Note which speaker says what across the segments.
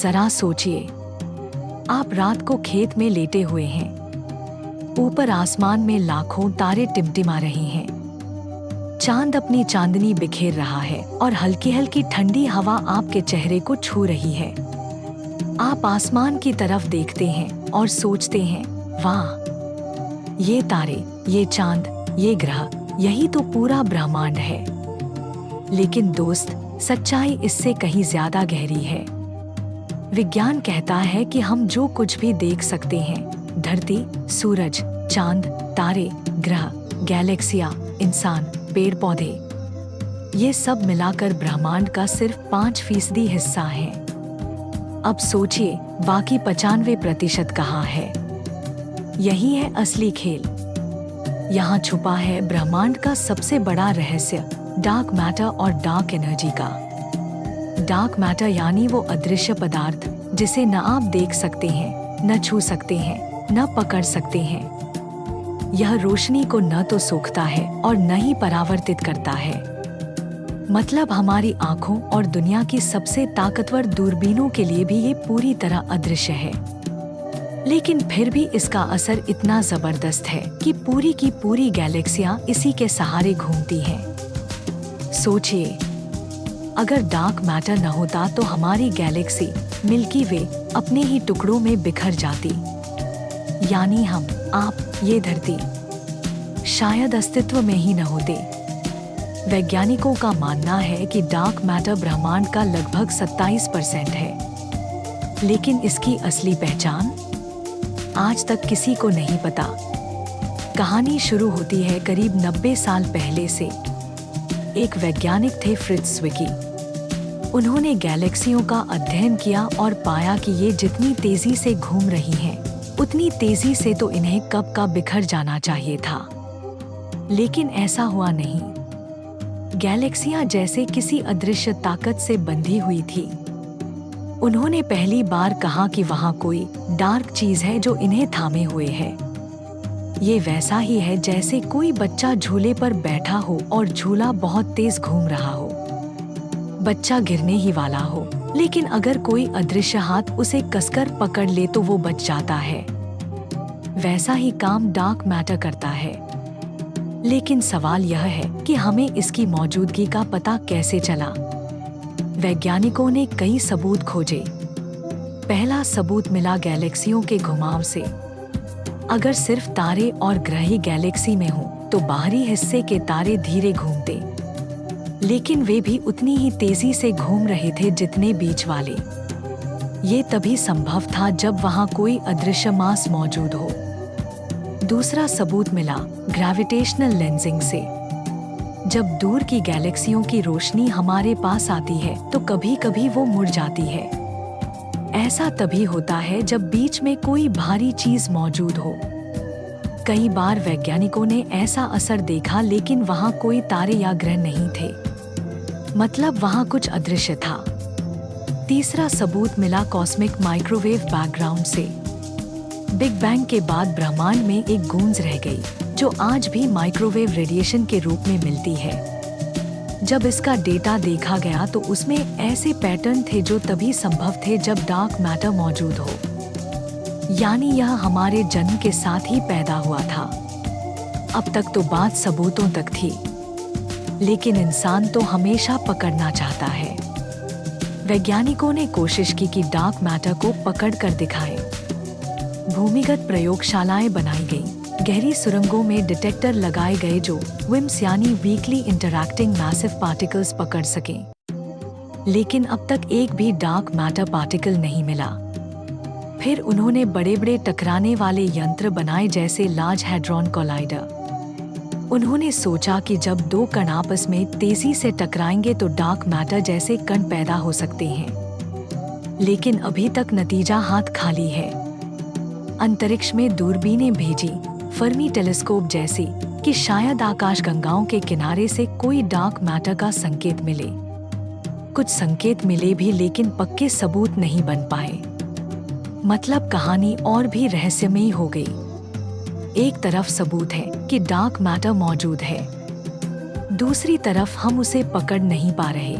Speaker 1: जरा सोचिए, आप रात को खेत में लेटे हुए हैं। ऊपर आसमान में लाखों तारे टिमटिमा रहे हैं। चांद अपनी चांदनी बिखेर रहा है और हल्की हल्की ठंडी हवा आपके चेहरे को छू रही है। आप आसमान की तरफ देखते हैं और सोचते हैं, वाह, ये तारे, ये चांद, ये ग्रह, यही तो पूरा ब्रह्मांड है। लेकिन दोस्त, सच्चाई इससे कहीं ज्यादा गहरी है। विज्ञान कहता है कि हम जो कुछ भी देख सकते हैं, धरती, सूरज, चांद, तारे, ग्रह, गैलेक्सियां, इंसान, पेड़ पौधे, ये सब मिलाकर ब्रह्मांड का सिर्फ 5% हिस्सा है। अब सोचिए, बाकी 95% कहाँ है? यही है असली खेल। यहाँ छुपा है ब्रह्मांड का सबसे बड़ा रहस्य, डार्क मैटर और डार्क एनर्जी का। डार्क मैटर यानी वो अदृश्य पदार्थ जिसे न आप देख सकते हैं, न छू सकते हैं, न पकड़ सकते हैं। यह रोशनी को न तो सोखता है और न ही परावर्तित करता है। मतलब हमारी आंखों और दुनिया की सबसे ताकतवर दूरबीनों के लिए भी ये पूरी तरह अदृश्य है। लेकिन फिर भी इसका असर इतना जबरदस्त है कि पूरी की पूरी गैलेक्सियां इसी के सहारे घूमती हैं। सोचिए, अगर डार्क मैटर न होता तो हमारी गैलेक्सी मिल्की वे अपने ही टुकड़ों में बिखर जाती। यानी हम, आप, ये धरती शायद अस्तित्व में ही न होते। वैज्ञानिकों का मानना है कि डार्क मैटर ब्रह्मांड का लगभग 27% है। लेकिन इसकी असली पहचान आज तक किसी को नहीं पता। कहानी शुरू होती है करीब 90 साल पहले से। एक वैज्ञानिक थे, फ्रिट्ज स्विकी। उन्होंने गैलेक्सियों का अध्ययन किया और पाया कि ये जितनी तेजी से घूम रही हैं, उतनी तेजी से तो इन्हें कब का बिखर जाना चाहिए था। लेकिन ऐसा हुआ नहीं। गैलेक्सियां जैसे किसी अदृश्य ताकत से बंधी हुई थी। उन्होंने पहली बार कहा कि वहां कोई डार्क चीज है जो इन्हें थामे हुए है। ये वैसा ही है जैसे कोई बच्चा झूले पर बैठा हो और झूला बहुत तेज घूम रहा हो। बच्चा गिरने ही वाला हो, लेकिन अगर कोई अदृश्य हाथ उसे कसकर पकड़ ले तो वो बच जाता है। वैसा ही काम डार्क मैटर करता है। लेकिन सवाल यह है कि हमें इसकी मौजूदगी का पता कैसे चला। वैज्ञानिकों ने कई सबूत खोजे। पहला सबूत मिला गैलेक्सियों के घुमाव से। अगर सिर्फ तारे और ग्रह ही गैलेक्सी में हो तो बाहरी हिस्से के तारे धीरे घूमते, लेकिन वे भी उतनी ही तेजी से घूम रहे थे जितने बीच वाले। ये तभी संभव था जब वहां कोई अदृश्य मास मौजूद हो। दूसरा सबूत मिला ग्रेविटेशनल लेंसिंग से। जब दूर की गैलेक्सियों की रोशनी हमारे पास आती है तो कभी कभी वो मुड़ जाती है। ऐसा तभी होता है जब बीच में कोई भारी चीज मौजूद हो। कई बार वैज्ञानिकों ने ऐसा असर देखा, लेकिन वहां कोई तारे या ग्रह नहीं थे। मतलब वहां कुछ अदृश्य था। तीसरा सबूत मिला कॉस्मिक माइक्रोवेव बैकग्राउंड से। बिग बैंग के बाद ब्रह्मांड में एक गूंज रह गई जो आज भी माइक्रोवेव रेडिएशन के रूप में मिलती है। जब इसका डेटा देखा गया तो उसमें ऐसे पैटर्न थे जो तभी संभव थे जब डार्क मैटर मौजूद हो। यानी यह हमारे जन्म के साथ ही पैदा हुआ था। अब तक तो बात सबूतों तक थी, लेकिन इंसान तो हमेशा पकड़ना चाहता है। वैज्ञानिकों ने कोशिश की कि डार्क मैटर को पकड़ कर दिखाएं। भूमिगत प्रयोगशालाएं बनाई गईं, गहरी सुरंगों में डिटेक्टर लगाए गए जो विम्स यानी वीकली इंटरैक्टिंग मैसिव पार्टिकल्स पकड़ सकें। लेकिन अब तक एक भी डार्क मैटर पार्टिकल नहीं मिला। फिर उन्होंने बड़े बड़े टकराने वाले यंत्र बनाए जैसे लार्ज हैड्रॉन कोलाइडर। उन्होंने सोचा कि जब दो कण आपस में तेजी से टकराएंगे तो डार्क मैटर जैसे कण पैदा हो सकते हैं। लेकिन अभी तक नतीजा हाथ खाली है। अंतरिक्ष में दूरबीनें भेजी, फर्मी टेलीस्कोप जैसी, कि शायद आकाशगंगाओं के किनारे से कोई डार्क मैटर का संकेत मिले। कुछ संकेत मिले भी, लेकिन पक्के सबूत नहीं बन पाए। मतलब कहानी और भी रहस्यमयी हो गई। एक तरफ सबूत है कि डार्क मैटर मौजूद है, दूसरी तरफ हम उसे पकड़ नहीं पा रहे।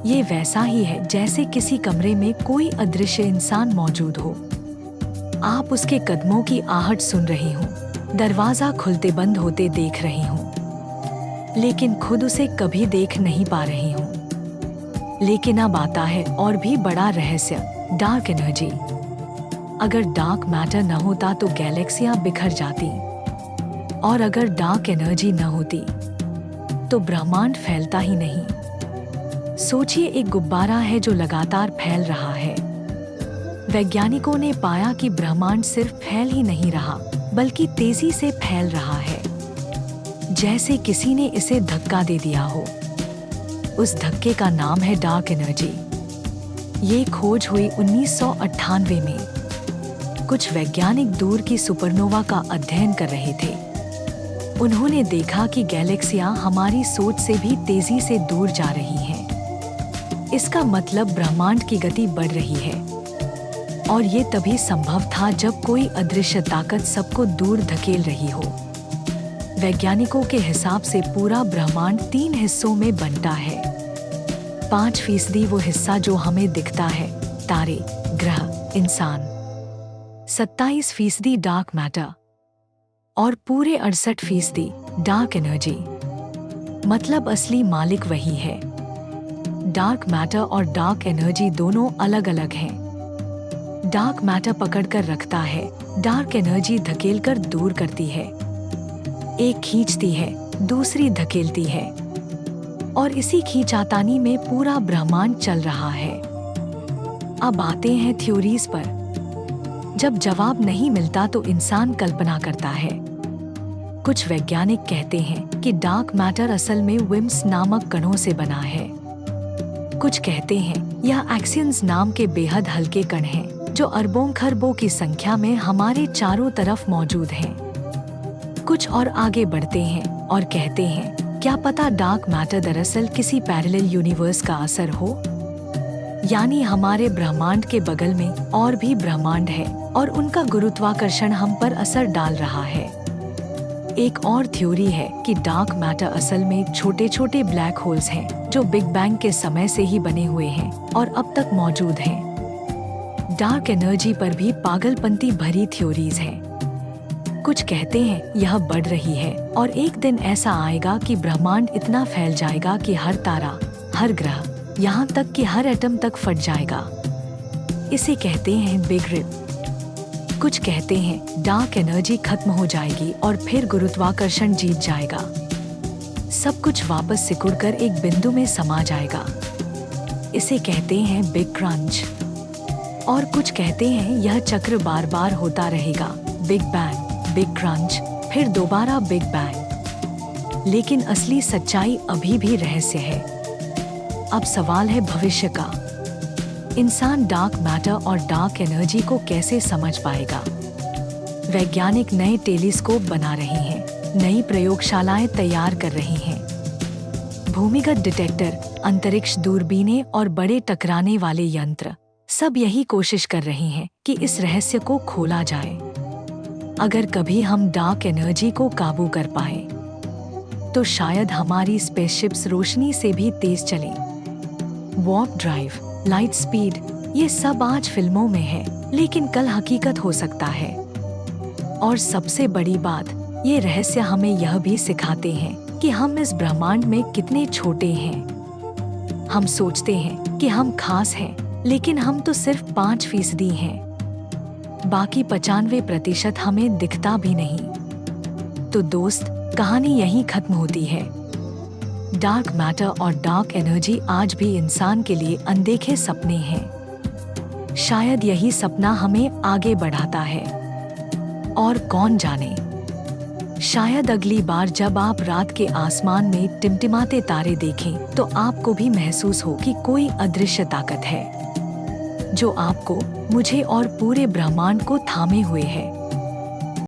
Speaker 1: ये वैसा ही है जैसे किसी कमरे में कोई अदृश्य इंसान मौजूद हो। आप उसके कदमों की आहट सुन रही हो, दरवाजा खुलते बंद होते देख रही हूँ, लेकिन खुद उसे कभी देख नहीं पा रही हूँ। लेकिन अब आता है और भी बड़ा रहस्य, डार्क एनर्जी। अगर डार्क मैटर न होता तो गैलेक्सियां बिखर जाती, और अगर डार्क एनर्जी न होती तो ब्रह्मांड फैलता ही नहीं। सोचिए, एक गुब्बारा है जो लगातार फैल रहा है। वैज्ञानिकों ने पाया कि ब्रह्मांड सिर्फ फैल ही नहीं रहा, बल्कि तेजी से फैल रहा है, जैसे किसी ने इसे धक्का दे दिया हो। उस धक्के का नाम है डार्क एनर्जी। ये खोज हुई 1998 में। कुछ वैज्ञानिक दूर की सुपरनोवा का अध्ययन कर रहे थे। उन्होंने देखा कि गैलेक्सियां हमारी सोच से भी तेजी से दूर जा रही हैं। इसका मतलब ब्रह्मांड की गति बढ़ रही है, और ये तभी संभव था जब कोई अदृश्य ताकत सबको दूर धकेल रही हो। वैज्ञानिकों के हिसाब से पूरा ब्रह्मांड 3 हिस्सों में बंटा है। 5% वो हिस्सा जो हमें दिखता है, तारे, ग्रह, इंसान। 27% डार्क मैटर, और पूरे 68% डार्क एनर्जी। मतलब असली मालिक वही है। डार्क मैटर और डार्क एनर्जी दोनों अलग अलग हैं। डार्क मैटर पकड़कर रखता है, डार्क एनर्जी धकेलकर दूर करती है। एक खींचती है, दूसरी धकेलती है, और इसी खींचातानी में पूरा ब्रह्मांड चल रहा है। अब आते हैं थ्योरीज पर। जब जवाब नहीं मिलता तो इंसान कल्पना करता है। कुछ वैज्ञानिक कहते हैं कि डार्क मैटर असल में विम्स नामक कणों से बना है। कुछ कहते हैं यह एक्सियंस नाम के बेहद हल्के कण हैं, जो अरबों खरबों की संख्या में हमारे चारों तरफ मौजूद हैं। कुछ और आगे बढ़ते हैं और कहते हैं, क्या पता डार्क मैटर दरअसल किसी पैरेलल यूनिवर्स का असर हो, यानी हमारे ब्रह्मांड के बगल में और भी ब्रह्मांड है और उनका गुरुत्वाकर्षण हम पर असर डाल रहा है। एक और थ्योरी है कि डार्क मैटर असल में छोटे छोटे ब्लैक होल्स हैं, जो बिग बैंग के समय से ही बने हुए हैं और अब तक मौजूद हैं। डार्क एनर्जी पर भी पागलपंती भरी थ्योरीज हैं। कुछ कहते हैं यह बढ़ रही है और एक दिन ऐसा आएगा कि ब्रह्मांड इतना फैल जाएगा कि हर तारा, हर ग्रह, यहाँ तक कि हर एटम तक फट जाएगा। इसे कहते हैं बिग रिप। कुछ कहते हैं डार्क एनर्जी खत्म हो जाएगी और फिर गुरुत्वाकर्षण जीत जाएगा। सब कुछ वापस सिकुड़कर एक बिंदु में समा जाएगा। इसे कहते हैं बिग क्रंच। और कुछ कहते हैं यह चक्र बार बार होता रहेगा, बिग बैंग, बिग क्रंच, फिर दोबारा बिग बैंग। लेकिन असली सच्चाई अभी भी रहस्य है। अब सवाल है भविष्य का। इंसान डार्क मैटर और डार्क एनर्जी को कैसे समझ पाएगा? वैज्ञानिक नए टेलीस्कोप बना रहे हैं, नई प्रयोगशालाएं तैयार कर रही हैं। भूमिगत डिटेक्टर, अंतरिक्ष दूरबीनें और बड़े टकराने वाले यंत्र सब यही कोशिश कर रहे हैं कि इस रहस्य को खोला जाए। अगर कभी हम डार्क एनर्जी को काबू कर पाए, तो शायद हमारी स्पेसशिप्स रोशनी से भी तेज चलें। वार्प ड्राइव, लाइट स्पीड, ये सब आज फिल्मों में है, लेकिन कल हकीकत हो सकता है। और सबसे बड़ी बात, ये रहस्य हमें यह भी सिखाते हैं कि हम इस ब्रह्मांड में कितने छोटे हैं। हम सोचते हैं कि हम खास हैं, लेकिन हम तो सिर्फ 5% हैं। बाकी 95% हमें दिखता भी नहीं। तो दोस्त, कहानी यहीं खत्म होती है। डार्क मैटर और डार्क एनर्जी आज भी इंसान के लिए अनदेखे सपने हैं। शायद यही सपना हमें आगे बढ़ाता है। और कौन जाने, शायद अगली बार जब आप रात के आसमान में टिमटिमाते तारे देखें तो आपको भी महसूस हो कि कोई अदृश्य ताकत है जो आपको, मुझे और पूरे ब्रह्मांड को थामे हुए है।